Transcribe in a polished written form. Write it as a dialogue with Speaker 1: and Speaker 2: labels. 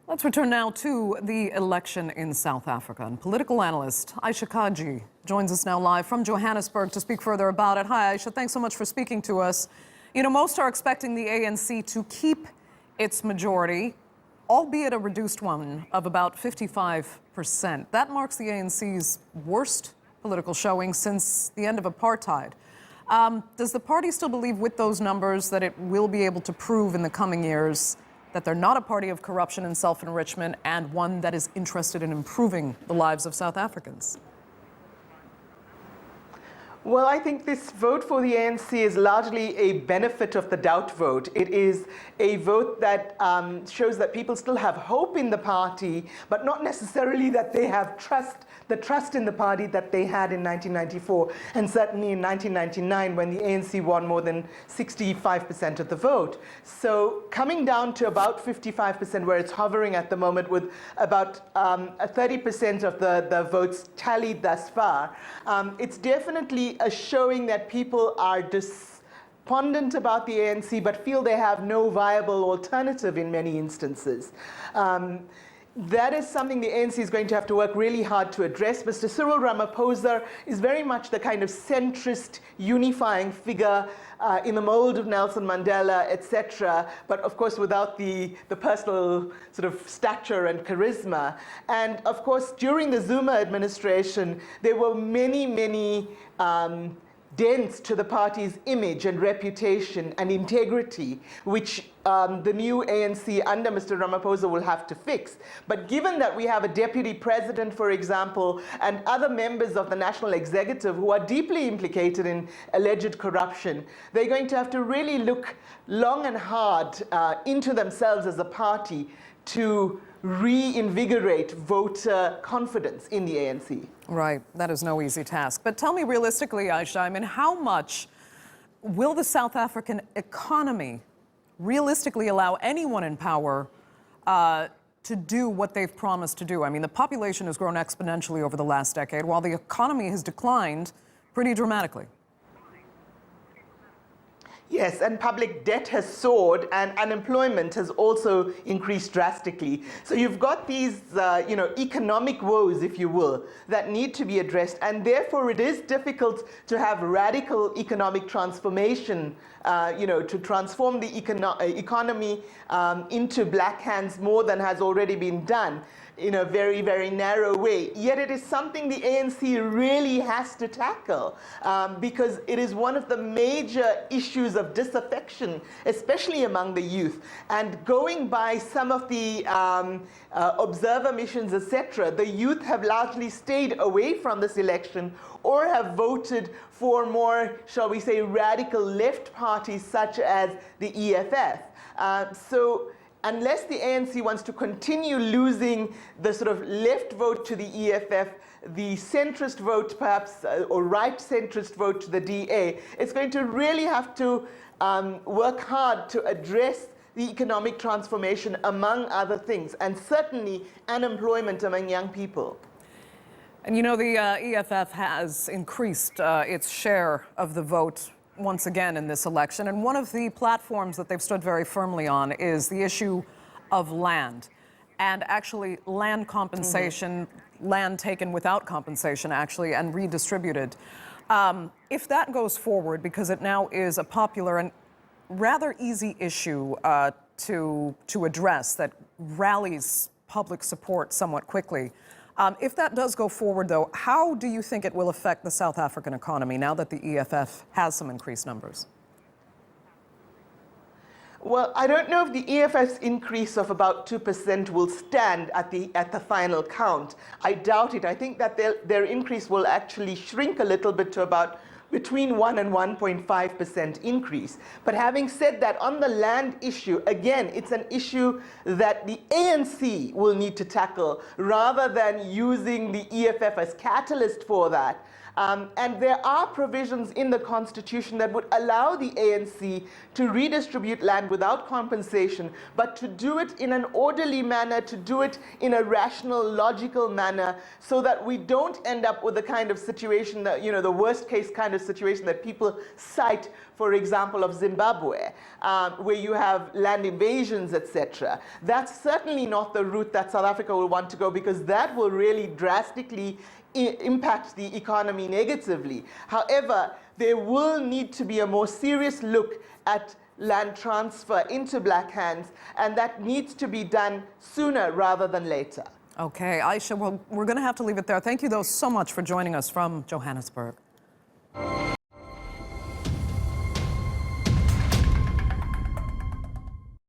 Speaker 1: Let's return now to the election in South Africa. And political analyst Ayesha Kajee joins us now live from Johannesburg to speak further about it. Hi, Ayesha. Thanks so much for speaking to us. You know, most are expecting the ANC to keep its majority, albeit a reduced one of about 55%. That marks the ANC's worst political showing since the end of apartheid. Does the party still believe with those numbers that it will be able to prove in the coming years that they're not a party of corruption and self-enrichment and one that is interested in improving the lives of South Africans?
Speaker 2: Well, I think this vote for the ANC is largely a benefit of the doubt vote. It is a vote that shows that people still have hope in the party, but not necessarily that they have the trust in the party that they had in 1994, and certainly in 1999 when the ANC won more than 65% of the vote. So coming down to about 55%, where it's hovering at the moment, with about 30% of the votes tallied thus far, it's definitely a showing that people are despondent about the ANC but feel they have no viable alternative in many instances. That is something the ANC is going to have to work really hard to address. Mr. Cyril Ramaphosa is very much the kind of centrist, unifying figure in the mold of Nelson Mandela, etc., but of course without the personal sort of stature and charisma. And of course, during the Zuma administration, there were many dents to the party's image and reputation and integrity, which the new ANC under Mr. Ramaphosa will have to fix. But given that we have a deputy president, for example, and other members of the national executive who are deeply implicated in alleged corruption, they're going to have to really look long and hard into themselves as a party to reinvigorate voter confidence in the ANC.
Speaker 1: Right, that is no easy task. But tell me realistically, Ayesha, I mean, how much will the South African economy realistically allow anyone in power to do what they've promised to do? I mean, the population has grown exponentially over the last decade, while the economy has declined pretty dramatically.
Speaker 2: Yes, and public debt has soared and unemployment has also increased drastically. So you've got these, economic woes, if you will, that need to be addressed. And therefore it is difficult to have radical economic transformation, to transform the economy into black hands more than has already been done in a very, very narrow way. Yet it is something the ANC really has to tackle because it is one of the major issues of disaffection, especially among the youth. And going by some of the observer missions, etc., the youth have largely stayed away from this election or have voted for more, shall we say, radical left parties such as the EFF. So unless the ANC wants to continue losing the sort of left vote to the EFF, the centrist vote perhaps, or right centrist vote to the DA, it's going to really have to work hard to address the economic transformation, among other things, and certainly unemployment among young people.
Speaker 1: And you know, the EFF has increased its share of the vote once again in this election. And one of the platforms that they've stood very firmly on is the issue of land, and actually land compensation, land taken without compensation, actually, and redistributed. If that goes forward, because it now is a popular and rather easy issue to address that rallies public support somewhat quickly, if that does go forward, though, how do you think it will affect the South African economy now that the EFF has some increased numbers?
Speaker 2: Well, I don't know if the EFF's increase of about 2% will stand at the final count. I doubt it. I think that their increase will actually shrink a little bit to about between 1 and 1.5% increase. But having said that, on the land issue, again, it's an issue that the ANC will need to tackle rather than using the EFF as catalyst for that. And there are provisions in the Constitution that would allow the ANC to redistribute land without compensation, but to do it in an orderly manner, to do it in a rational, logical manner, so that we don't end up with the kind of situation that, the worst case kind of situation that people cite for example, of Zimbabwe, where you have land invasions, etc. That's certainly not the route that South Africa will want to go, because that will really drastically impact the economy negatively. However, there will need to be a more serious look at land transfer into black hands, and that needs to be done sooner rather than later.
Speaker 1: Okay, Ayesha, well, we're going to have to leave it there. Thank you, though, so much for joining us from Johannesburg.